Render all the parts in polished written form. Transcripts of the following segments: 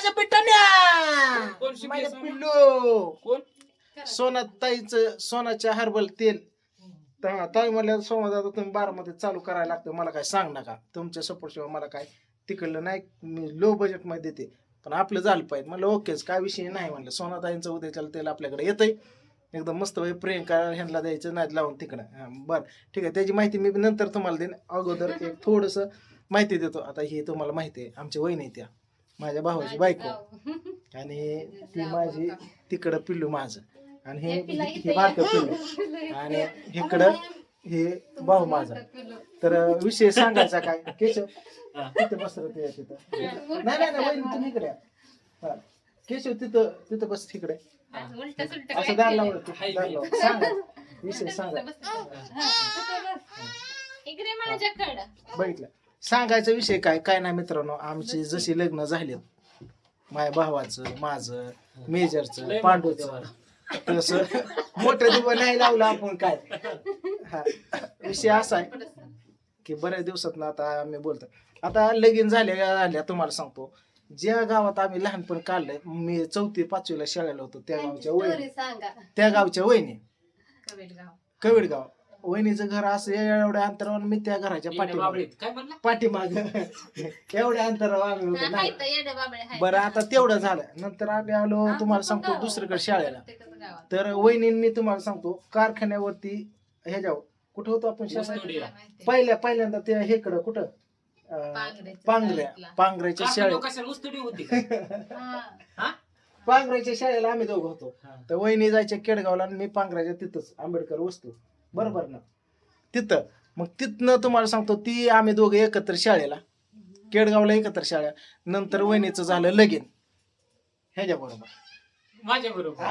माझ्या पिठाण्या माझ्या पिल्लू कोण सोनाच्या हर्बल तेल ताई म्हणल्या सोमा दादा तुम्ही 12 मध्ये चालू करायला लागतं मला काय सांग नका तुमच्या सपोर्ट शिवाय मला काय तिकडलं नाही मी लो बजेट मध्ये देते पण आपलं झालं पाहिजे म्हणलं ओकेच काय विषय नाही म्हणलं सोनाताईंचं उद्याच्याला तेल आपल्याकडे येतंय एकदम मस्त प्रियंका ह्यांना द्यायचं नाही लावून तिकडं बरं ठीक आहे त्याची माहिती मी नंतर तुम्हाला देईन अगोदर एक थोडंसं माहिती देतो आता हे तुम्हाला माहिती आहे आमच्या वहिनी त्या माझ्या भावाची बायको आणि ती माझी तिकडं पिल्लू माझं आणि हे बारकं पिल्लू आणि इकडं हे भाऊ माझा तर विषय सांगायचा काय केशव तिथं बसलं ते तिथं नाही वहिनी तुम्ही इकडे हा केशव तिथं बस तिकडे असं दार लावलं सांगा विषय सांगा बघितलं सांगायचा विषय काय नाही मित्रांनो आमची जशी लग्न झालेत माझ्या भावाचं माझं मेजरचं पांडूचं तसं मोठं दिवा नाही लावलं आपण काय हा विषय असा आहे की बऱ्याच दिवसात ना आता आम्ही बोलतो आता लगीन झाल्या तुम्हाला सांगतो ज्या गावात आम्ही लहानपण काढलंय मी 4वी 5वीला शाळेला होतो त्या गावच्या वहिनी कविडगाव वहिनीचं घर असं एवढ्या अंतरावर मी त्या घराच्या पाठीमाग एवढ्या अंतरावर आम्ही होतो नाही बरं आता तेवढं झालं नंतर आम्ही आलो तुम्हाला सांगतो दुसरीकडे शाळेला तर वहिनींनी तुम्हाला सांगतो कारखान्यावरती ह्याच्यावर कुठं होतो आपण पहिल्यांदा ते हेकडं कुठं पांगऱ्याच्या पांगऱ्याच्या शाळेला आम्ही दोघं होतो तर वहिनी जायच्या केडगावला आणि मी पांगऱ्याच्या तिथंच आंबेडकर वस्तू बरोबर ना तिथं मग तिथनं तुम्हाला सांगतो ती आम्ही दोघं एकत्र शाळेला केडगावला एकत्र शाळा नंतर वहिनीचं झालं लगीन ह्याच्या बरोबर माझ्या बरोबर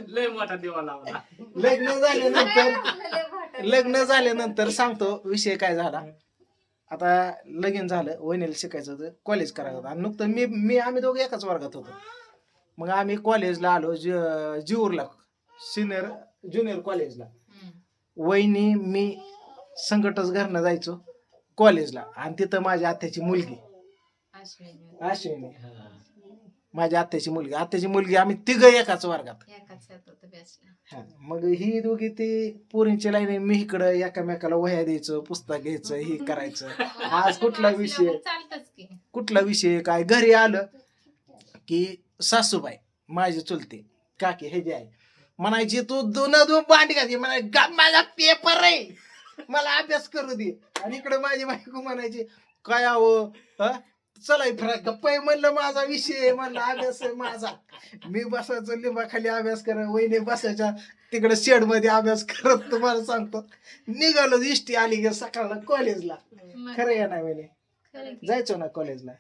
लय मोठा देवा लावला लग्न झाल्यानंतर सांगतो विषय काय झाला आता लगीन झालं वहिनीला शिकायचं होतं कॉलेज करायचं होतं आणि नुकतं आम्ही दोघं एकाच वर्गात होतो मग आम्ही कॉलेजला आलो जीवरला ज्युनियर कॉलेजला वहिनी मी संकटच घरनं जायचो कॉलेजला आणि तिथं माझ्या आत्याची मुलगी अश्विनी माझ्या आत्याची मुलगी आम्ही तिघं एकाच वर्गात मग ही दोघी ती पोरींची लाईन मी इकडं एकामेकाला वह्या द्यायचं पुस्तक घ्यायचं ही करायचं आज कुठला विषय काय घरी आलं की सासूबाई माझी चुलते काकी हे जे आहे म्हणायची तू दोन भांडी घातली म्हणाय माझा पेपर आहे मला अभ्यास करू दे आणि इकडे माझी बायको म्हणायची काय हवं चला फरक गप्पा म्हणलं माझा विषय म्हणलं अभ्यास आहे माझा मी बसायचो लिंबाखाली अभ्यास कर वहिनी बसायच्या तिकडे शेड मध्ये अभ्यास करत तुम्हाला सांगतो निघालो इष्टी आली गे सकाळला कॉलेजला खरं या नाही म्हणे जायचो ना कॉलेजला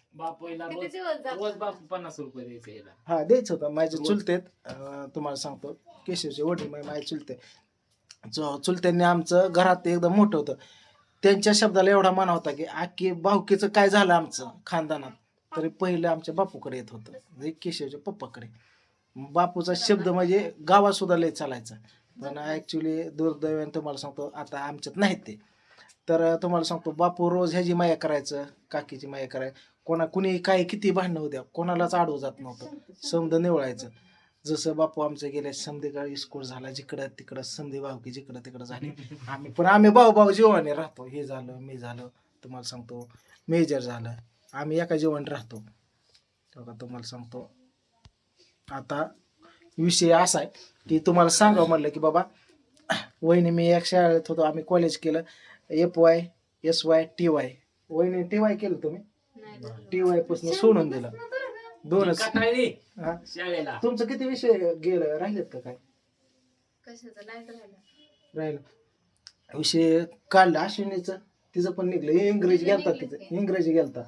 रोज बापू 50 रुपये द्यायचे हा द्यायचं होतं माझे चुलतेत तुम्हाला सांगतो केशवचे वडील माझे चुलत्यांनी आमचं घरात एकदम मोठं होतं त्यांच्या शब्दाला एवढा मान होता की आखी भावकीचं काय झालं आमचं खानदानात तरी पहिलं आमच्या बापूकडे येत होतं केशवच्या पप्पाकडे बापूचा शब्द म्हणजे गावात सुद्धा लय चालायचा पण ऍक्च्युली दुर्दैवाने तुम्हाला सांगतो आता आमच्यात नाहीत ते तर तुम्हाला सांगतो बापू रोज ह्याची माया करायचं काकीची माया करायचं कुणी काय किती भांडणं होत्या कोणालाच आडवं जात नव्हतं समद निवळायचं जसं बापू आमचं गेल्या समधेकाळी स्कूल झाला जिकडं तिकडं समधी भावकी जिकडं तिकडं झाली आम्ही भाऊ जीवाने राहतो हे झालं मी झालं तुम्हाला सांगतो मेजर झालं आम्ही एका जीवाने राहतो तेव्हा तुम्हाला सांगतो आता विषय असा आहे की तुम्हाला सांगावं म्हणलं की बाबा वहिनी मी एक शाळेत होतो आम्ही कॉलेज केलं FY SY TY वहिनी TY केलं तुम्ही TY पासून सोडून दिलं दोनच तुमचं किती विषय गेलं राहिलेत का काय राहिलं विषय काढला अश्विनीचं तिचं पण निघलं इंग्रजी गेलता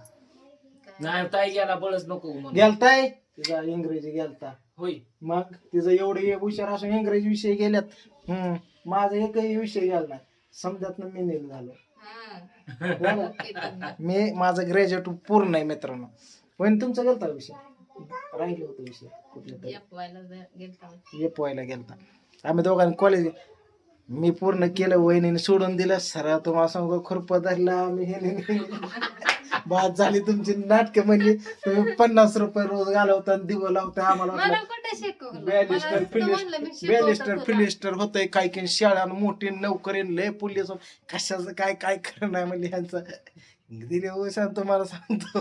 नाही ताई गेला बळच नको गेलताय तिचा इंग्रजी गेलता होय मग तिचं एवढे हुशार असून इंग्रजी विषय गेल्यात माझा एकही विषय गेला नाही समजात मी नेल झालो मी माझं ग्रॅज्युएट पूर्ण आहे मित्रांनो पण तुमचा गेलता विषय राहिलं होतं विषय कुठल्या एपवायला गेलता आम्ही दोघांनी कॉलेज मी पूर्ण केलं वहिनीने सोडून दिलं सर तुम्हाला सांगतो खुरप धरला आम्ही हे बाद झाली तुमची नाटकं म्हणजे तुम्ही 50 रुपये रोज घालवता आणि दिवं लावता आम्हाला मला वाटलं कुठे शिकवलं बॅलिस्टर मला नुसतं म्हणलं मी बॅलिस्टर शिकवतच होता. फिलिस्टर होतंय काय की शाळा मोठी नोकरी लय पोलीस कशाचं काय काय खरं नाही म्हणजे ह्यांचं दिले हो सांगतो मला सांगतो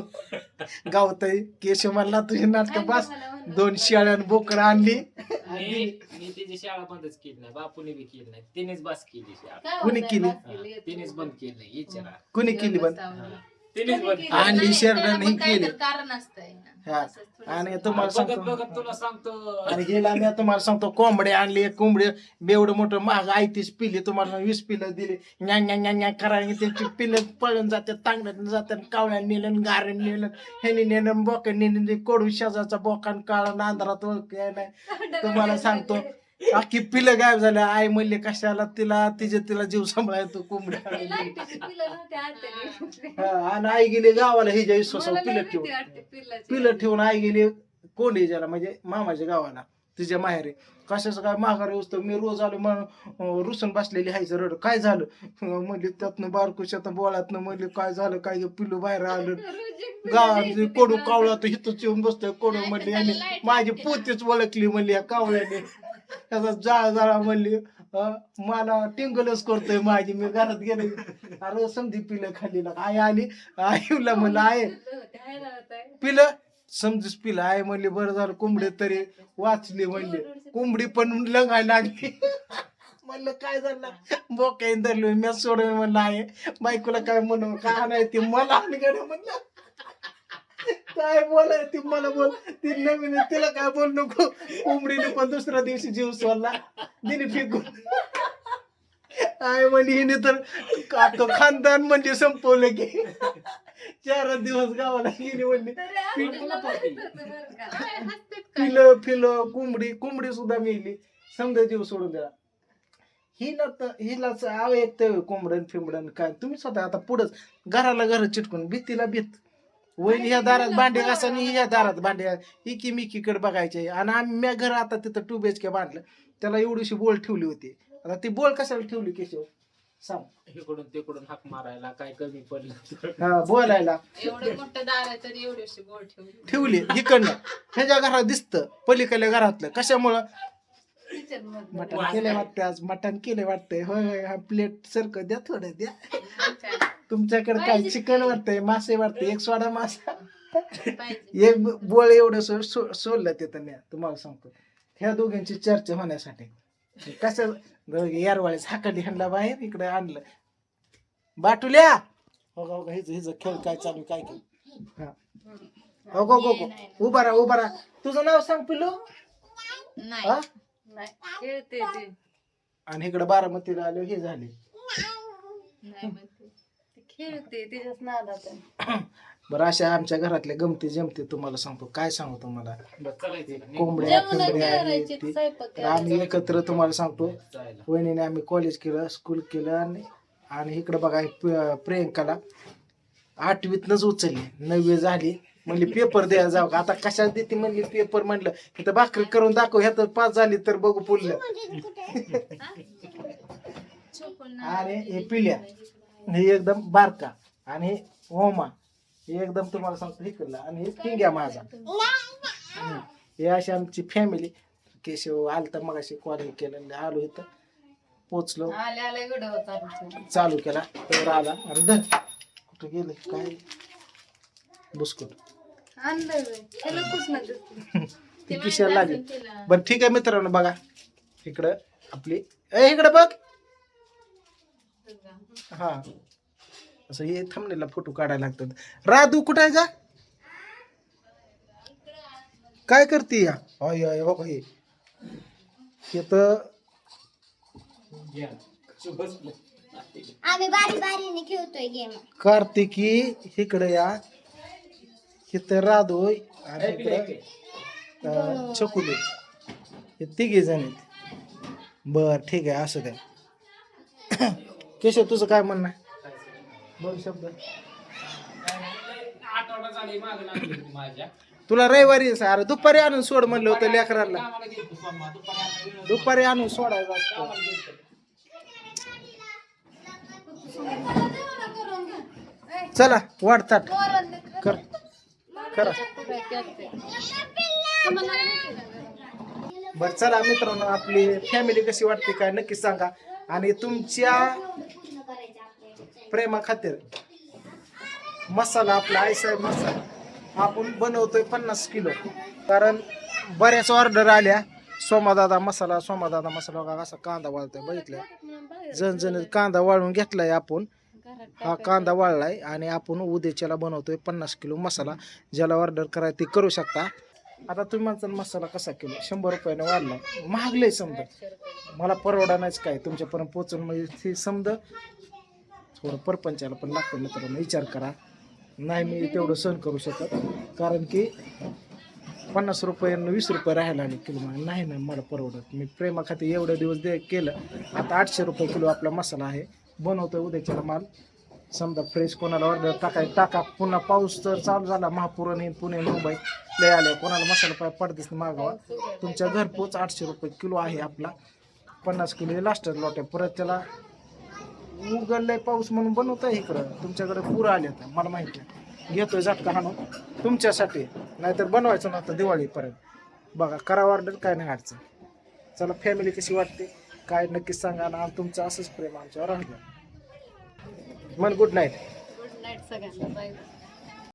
गावतय केशव म्हणला तुझी नाटकं बस मला म्हणलं, 2 शाळ्यान बोकडं आणली मी तिची शाळा बंदच केली नाही बापूने बी केली नाही तिनेच बस केली शाळा काय कुणी होतंय केली? बासकीला येतो. तिनेच बंद केली विचारा कुणी केली बंद तिनेच बंद केली. आणली नाही, शेरडं त्याला नाही पण काहीतरी केली. कारण असतंय ना. हा. असंच थोडंसं. आणि तुम्हाला बघत सांगतो बघत तुला सांगतो आणि गेला मी तुम्हाला सांगतो कोंबडी आणली एक कोंबडी बेवढं मोठं महाग 38 पिले तुम्हाला 20 पिलं दिली न्या न्या न्या न्या करायला त्यांची पिलं पळून जातात तांगड्यात जातात कावळ्या नेलं गाऱ्या नेलं ह्यानी नेलं बोकं नेलं कोडू शेजाचा बोकान काळा नांदरात ओळख नाही तुम्हाला सांगतो अख्खी पिलं गायब झाल्या आई म्हणले कशाला तिला जीव सांभाळायचो कोंबड्या लाईटीची पिलं नव्हती आत्याने. आणि आई गेली गावाला हिच्या विश्वासावर मला लय पिलं भीती ठेवून वाटते पिल्लाची. पिलं ठेवून आई गेली कोंडीच्याला म्हणजे मामाच्या गावाला तिच्या माहेरी कशाचं काय माघारी असतं मी रोज आलो मग रुसून बसलेली हायचं रड काय झालं म्हणली त्यातनं बारकुशातनं बोळातनं म्हणली काय झालं काय पिलू बाहेर आलं रोज एक पिल्लं गावात द्यायची कोडू तिला. कावळा तर हिथंच येऊन बसतोय कोडू म्हणली आणि माझी पोतीच ओळखली म्हणली या कावळ्याने त्याचा जाळा म्हणली मला टिंगलच करतोय माझी मी घरात गेले अरे समधी पिलं खाल्ली ना आई आली आईला म्हणलं आहे पिल्लं होते, हाय ना होतंय. पिलं समजूच पिलं आहे म्हणली बरं झालं कोंबडी तरी वाचली म्हणली कोंबडी पण लंगायला लागली म्हणलं काय झालं बोक्याने धरलो मी सोडून म्हणलं आहे बायकोला काय म्हणू काय नाही ती मला आणकडे म्हणलं काय बोलाय ती मला बोल ती नवीन आहे, तिला काय बोल नको कोंबडीने पण दुसऱ्या दिवशी जीव सोडला दिली फेकून काय म्हणली हिने तर खानदान म्हणजे संपवलं की 4 दिवस गावाला गेली म्हणली तरी आपल्याला माहित होतं बरं का. काय हसतेत काय? फिलं कोंबडी सुद्धा मिळली समजा जीव सोडून दिला हिलाच ऐकतंय कोंबडन फिंबडन काय तुम्ही स्वतः आता पुढंच घराला घर चिटकून भीतीला भीत वैन ह्या दारात भांडे घासानी ह्या दारात भांडे इकी मिकीकडे बघायचे आणि आम्ही घर आता तिथं 2 BHK बांधलं त्याला एवढीशी बोल ठेवली होती आता ती बोल कशाला ठेवली केशव सांग इकडून तिकडून हाक मारायला काय कमी पडलं तर. हा बोलायला एवढं मोठं दार आहे तरी एवढीशी बोल ठेवली इकडनं ह्याच्या घरात दिसतं पलीकडल्या घरातलं कशामुळं किचन मध्ये मटण केले वाटतं आज मटण केले वाटतंय होय होय हा प्लेट सारखं द्या थोडं द्या तुमच्याकडे काय चिकन वाटतंय मासे वाटतंय एक सोडा मासा पाहिजे. एक बोळ एवढं सोडलं तिथं मी तुम्हाला सांगतो ह्या दोघांची चर्चा होण्यासाठी कसं यारवाळीच हाकली ह्यांना बाहेर इकडे आणलं बाटुल्या हो हिचं खेळ काय चालू काय काय हा हो उभा राहा तुझं नाव सांग पिलू नाही हा नाही खेळते ते आणि इकडे बारामतीला आलो हे झाले नाही म्हणते ती खेळते तिच्याच नादात आहे. बरं अशा आमच्या घरातल्या गमती जमती तुम्हाला सांगतो काय सांगू तुम्हाला बरं, चलायचं का? कोंबड्या जेवणं फिंबड्या हे करायची, ते. स्वयंपाक तर आम्ही एकत्र तुम्हाला सांगतो जायला. वहिनीने आम्ही कॉलेज केलं स्कूल केलं आणि इकडे बघा प्रियंकाला 8वीतनच उचलली 9वी झाली म्हणली पेपर द्यायला जाऊ का आता कशात देते म्हणली पेपर म्हणलं इथं भाकरी करून दाखव ह्यात पास झाली तर बघू पुढलं आणि हे पिल्या हे एकदम बारका आणि हे ओमा हे एकदम तुम्हाला सांगतो हे केलं आणि हे पिंग्या माझा हे अशी आमची फॅमिली केशव आलता मग अशी कॉलेज केलं आलो इथं पोचलो आले आले व्हिडिओ चालू केला तर आला आणि धन कुठं गेले काय बुस्कुट आणलंय बाई. त्याला कुठं नाही दिसलं. ती किशाला लागली बरं ठीक आहे मित्रांनो बघा इकडं आपली इकडं बघ हा असं हे थांबलेला फोटो काढायला लागतात राधू कुठं आहे का काय करते या होय होय हो हे तर घ्या. बसलं. आम्ही बारी बारीने खेळतोय गेम कार्तिकी इकडे या इथं राधू आणि इकडं छकुली हे 3 जण आहेत बर ठीक आहे असं द्या केशव तुझं काय म्हणणं आहे दोन शब्द आठवडा झाली मागं लागली होती माझ्या तुला रविवारी अरे दुपारी आणून सोड म्हणलं होतं लेकरांना कामाला गेलतो सोमवार, दुपारी आता वेळ होता. दुपारी आणून सोडायचं असतं कामाला गेलतो. चला वाढतात कर करा बरं चला मित्रांनो, आपली फॅमिली कशी वाटते काय नक्की सांगा. आणि तुमच्या प्रेमा खातीर मसाला आपला आईसाहेब मसाला आपण बनवतोय 50 किलो. कारण बऱ्याच ऑर्डर आल्या सोमादादा मसाला बघा असा कांदा वाळतोय बघितलं. जण कांदा वाळून घेतलाय आपण. हा कांदा वाळलाय आणि आपण उद्याच्याला बनवतोय 50 किलो मसाला. ज्याला ऑर्डर करायचं ते करू शकता. आता तुम्ही म्हणता मसाला कसा किलो 100 रुपयाने वाढलाय, महागलंय समजा. मला परवडा नाहीच काय तुमच्यापर्यंत पोचून, म्हणजे ते समजा थोडं परपंचाला पण लागतं मित्रांनो. विचार करा, नाही मी तेवढं सहन करू शकत. कारण की 50 रुपये 20 रुपये राहायला आले किलो, नाही ना मला परवडत. मी प्रेमाखाती एवढे दिवस केलं. आता 800 रुपये किलो आपला मसाला आहे. बनवतोय उद्याच्याला माल समजा फ्रेश. कोणाला ऑर्डर टाका. पुन्हा पाऊस तर चालू झाला, महापूर येईल पुणे मुंबई लय आले, कोणाला मसाला पाय पडतेच ना मागावा. तुमच्या घरपोच 800 रुपये किलो आहे आपला. 50 किलो लास्टर लॉट आहे. परत त्याला उघडलंय पाऊस म्हणून बनवतोय इकडं. तुमच्याकडे पुरं आले तर मला माहिती आहे. घेतोय झटका हाणून तुमच्यासाठी, नाहीतर बनवायचं नव्हतं दिवाळीपर्यंत. बघा करा ऑर्डर, काय नाही अडचण. चला फॅमिली कशी वाटते काय नक्कीच सांगा ना. तुमचं असंच प्रेम आमच्यावर राहिलं. मन गुड नाईट. गुड नाईट सगळ्यांना. बाय.